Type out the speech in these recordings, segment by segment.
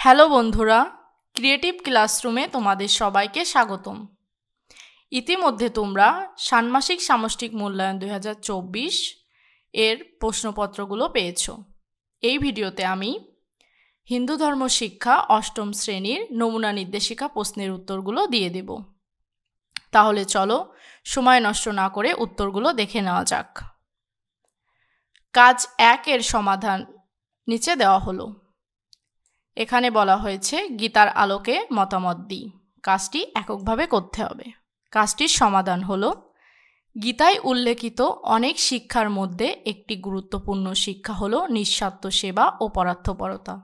Hello বন্ধুরা, creative ক্লাসরুমে তোমাদের সবাইকে স্বাগতম। ইতিমধ্যে তোমরা ষান্মাসিক সামষ্টিক মূল্যায়ন 2024 এর প্রশ্নপত্রগুলো পেয়েছো। এই ভিডিওতে আমি হিন্দু ধর্ম শিক্ষা অষ্টম শ্রেণীর নমুনা নির্দেশিকা প্রশ্নের উত্তরগুলো দিয়ে দেব। তাহলে চলো সময় নষ্ট না করে উত্তরগুলো দেখে নেওয়া যাক। কাজ 1 এর সমাধান নিচে দেওয়া হলো। এখানে বলা হয়েছে গীতার আলোকে মতামত দিই। কাজটি এককভাবে করতে হবে। কাজটির সমাধান হলো, গীতায় উল্লেখিত অনেক শিক্ষার মধ্যে একটি গুরুত্বপূর্ণ শিক্ষা হলো নিঃস্বার্থ সেবা ও পরার্থপরতা।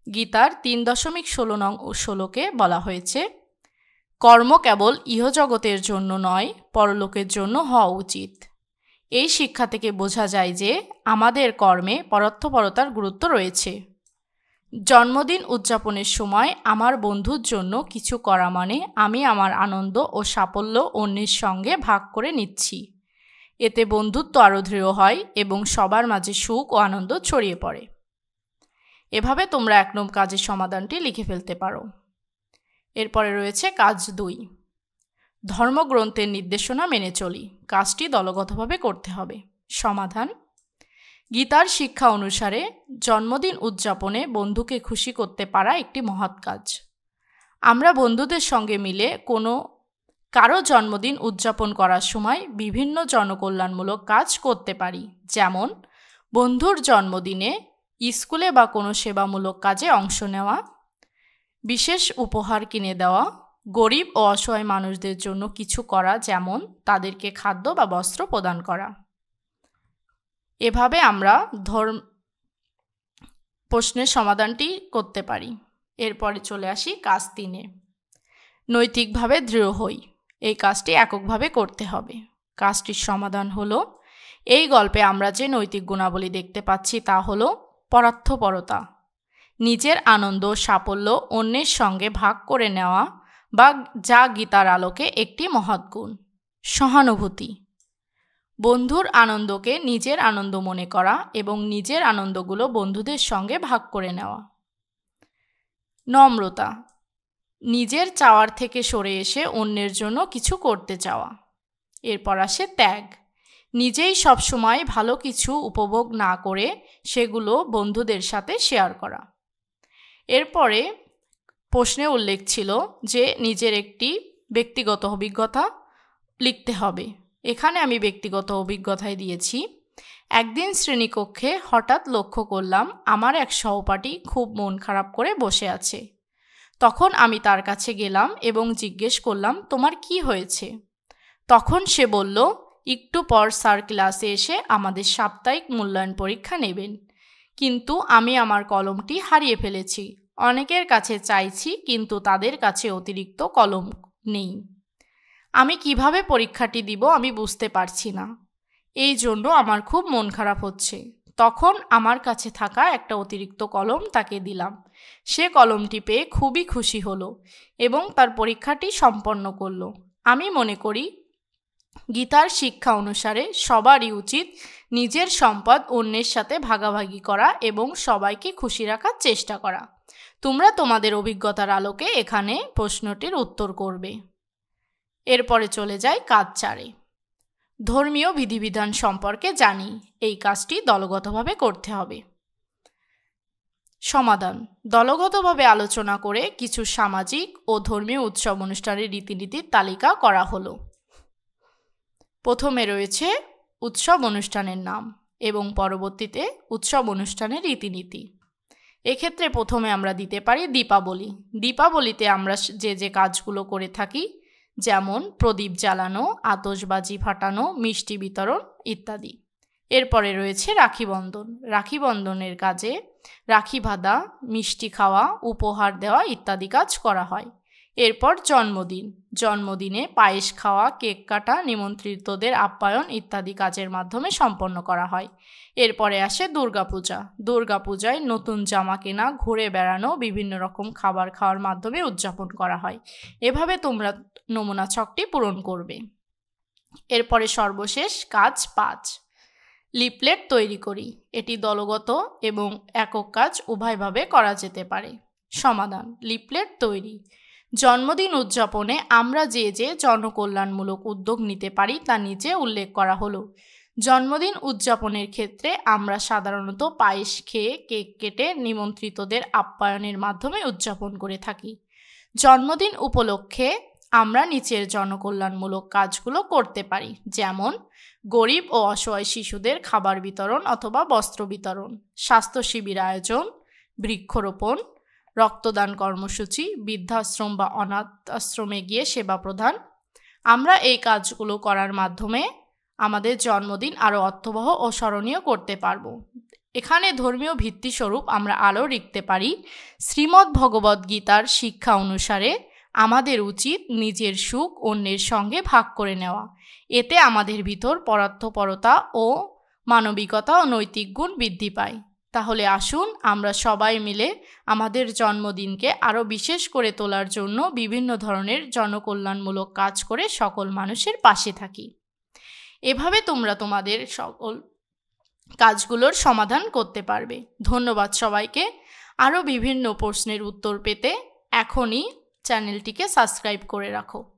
গীতার 3.16 নং শ্লোকে বলা হয়েছে, কর্ম কেবল ইহজগতের জন্য নয়, পরলোকের জন্য হওয়া উচিত। এই শিক্ষা থেকে বোঝা যায় যে আমাদের কর্মে পরার্থপরতার গুরুত্ব রয়েছে। জন্মদিন উদযাপনের সময় আমার বন্ধুর জন্য কিছু করা মানে আমি আমার আনন্দ ও সাফল্য অন্যের সঙ্গে ভাগ করে নিচ্ছি। এতে বন্ধুত্ব আরও দৃঢ় হয় এবং সবার মাঝে সুখ ও আনন্দ ছড়িয়ে পড়ে। এভাবে তোমরা 1 নম্বর কাজের সমাধানটি লিখে ফেলতে পারো। এরপরে রয়েছে কাজ 2, ধর্মগ্রন্থের নির্দেশনা মেনে চলি। কাজটি দলগতভাবে করতে হবে। সমাধান, গীতার শিক্ষা অনুসারে জন্মদিন উদযাপনে বন্ধুকে খুশি করতে পারা একটি মহৎ কাজ। আমরা বন্ধুদের সঙ্গে মিলে কারো জন্মদিন উদযাপন করার সময় বিভিন্ন জনকল্যাণমূলক কাজ করতে পারি, যেমন বন্ধুর জন্মদিনে স্কুলে বা কোনো সেবামূলক কাজে অংশ নেওয়া, বিশেষ উপহার কিনে দেওয়া, গরিব ও অসহায় মানুষদের জন্য কিছু করা, যেমন তাদেরকে খাদ্য বা বস্ত্র প্রদান করা। এভাবে আমরা প্রশ্নের সমাধানটি করতে পারি। এরপরে চলে আসি কাজ 3-এ, নৈতিকভাবে দৃঢ় হই। এই কাজটি এককভাবে করতে হবে। কাজটির সমাধান হলো, এই গল্পে আমরা যে নৈতিক গুণাবলী দেখতে পাচ্ছি তা হলো পরার্থপরতা, নিজের আনন্দ সাফল্য অন্যের সঙ্গে ভাগ করে নেওয়া, বা যা গীতার আলোকে একটি মহৎ গুণ। সহানুভূতি, বন্ধুর আনন্দকে নিজের আনন্দ মনে করা এবং নিজের আনন্দগুলো বন্ধুদের সঙ্গে ভাগ করে নেওয়া। নম্রতা, নিজের চাওয়ার থেকে সরে এসে অন্যের জন্য কিছু করতে চাওয়া। এরপর আসে ত্যাগ, নিজেই সবসময় ভালো কিছু উপভোগ না করে সেগুলো বন্ধুদের সাথে শেয়ার করা। এরপরে প্রশ্নে উল্লেখ ছিল যে নিজের একটি ব্যক্তিগত অভিজ্ঞতা লিখতে হবে। এখানে আমি ব্যক্তিগত অভিজ্ঞতায় দিয়েছি, একদিন শ্রেণীকক্ষে হঠাৎ লক্ষ্য করলাম আমার এক সহপাঠী খুব মন খারাপ করে বসে আছে। তখন আমি তার কাছে গেলাম এবং জিজ্ঞেস করলাম, তোমার কি হয়েছে? তখন সে বলল, একটু পর স্যার ক্লাসে এসে আমাদের সাপ্তাহিক মূল্যায়ন পরীক্ষা নেবেন, কিন্তু আমি আমার কলমটি হারিয়ে ফেলেছি। অনেকের কাছে চাইছি, কিন্তু তাদের কাছে অতিরিক্ত কলম নেই। আমি কিভাবে পরীক্ষাটি দিব আমি বুঝতে পারছি না। এই জন্য আমার খুব মন খারাপ হচ্ছে। তখন আমার কাছে থাকা একটা অতিরিক্ত কলম তাকে দিলাম। সে কলমটি পেয়ে খুবই খুশি হলো এবং তার পরীক্ষাটি সম্পন্ন করলো। আমি মনে করি গীতার শিক্ষা অনুসারে সবারই উচিত নিজের সম্পদ অন্যের সাথে ভাগাভাগি করা এবং সবাইকে খুশি রাখার চেষ্টা করা। তোমরা তোমাদের অভিজ্ঞতার আলোকে এখানে প্রশ্নটির উত্তর করবে। এরপরে চলে যাই কাজ 4-এ, ধর্মীয় বিধিবিধান সম্পর্কে জানি। এই কাজটি দলগতভাবে করতে হবে। সমাধান, দলগতভাবে আলোচনা করে কিছু সামাজিক ও ধর্মীয় উৎসব অনুষ্ঠানের রীতিনীতির তালিকা করা হলো। প্রথমে রয়েছে উৎসব অনুষ্ঠানের নাম এবং পরবর্তীতে উৎসব অনুষ্ঠানের রীতিনীতি। এক্ষেত্রে প্রথমে আমরা দিতে পারি দীপাবলি। দীপাবলিতে আমরা যে কাজগুলো করে থাকি, যেমন প্রদীপ জ্বালানো, আতশবাজি ফাটানো, মিষ্টি বিতরণ ইত্যাদি। এরপরে রয়েছে রাখি বন্ধন। রাখি বন্ধনের কাজে রাখি বাঁধা, মিষ্টি খাওয়া, উপহার দেওয়া ইত্যাদি কাজ করা হয়। এরপর জন্মদিন। জন্মদিনে পায়েস খাওয়া, কেক কাটা, নিমন্ত্রিতদের আপ্যায়ন ইত্যাদি কাজের মাধ্যমে সম্পন্ন করা হয়। এরপরে আসে দুর্গাপূজা। দুর্গাপূজায় নতুন জামা কেনা, ঘুরে বেড়ানো, বিভিন্ন রকম খাবার খাওয়ার মাধ্যমে উদযাপন করা হয়। এভাবে তোমরা নমুনা ছকটি পূরণ করবে। এরপরে সর্বশেষ কাজ 5, লিফলেট তৈরি করি। এটি দলগত এবং একক কাজ উভয়ভাবে করা যেতে পারে। সমাধান, লিফলেট তৈরি। জন্মদিন উদযাপনে আমরা যে যে জনকল্যাণমূলক উদ্যোগ নিতে পারি তা নিচে উল্লেখ করা হলো। জন্মদিন উদযাপনের ক্ষেত্রে আমরা সাধারণত পায়েস খেয়ে, কেক কেটে নিমন্ত্রিতদের আপ্যায়নের মাধ্যমে উদযাপন করে থাকি। জন্মদিন উপলক্ষে আমরা নিচের জনকল্যাণমূলক কাজগুলো করতে পারি, যেমন গরিব ও অসহায় শিশুদের খাবার বিতরণ অথবা বস্ত্র বিতরণ, স্বাস্থ্য শিবির আয়োজন, বৃক্ষরোপণ, রক্তদান কর্মসূচি, বৃদ্ধাশ্রম বা অনাথ আশ্রমে গিয়ে সেবা প্রদান। আমরা এই কাজগুলো করার মাধ্যমে আমাদের জন্মদিন আরও অর্থবহ ও স্মরণীয় করতে পারব। এখানে ধর্মীয় ভিত্তিস্বরূপ আমরা আরও লিখতে পারি, শ্রীমদ্ ভগবদ্ গীতার শিক্ষা অনুসারে আমাদের উচিত নিজের সুখ অন্যের সঙ্গে ভাগ করে নেওয়া। এতে আমাদের ভিতর পরার্থপরতা ও মানবিকতা ও নৈতিক গুণ বৃদ্ধি পায়। তাহলে আসুন আমরা সবাই মিলে আমাদের জন্মদিনকে আরও বিশেষ করে তোলার জন্য বিভিন্ন ধরনের জনকল্যাণমূলক কাজ করে সকল মানুষের পাশে থাকি। এভাবে তোমরা তোমাদের সকল কাজগুলোর সমাধান করতে পারবে। ধন্যবাদ সবাইকে। আরও বিভিন্ন প্রশ্নের উত্তর পেতে এখনই চ্যানেলটিকে সাবস্ক্রাইব করে রাখো।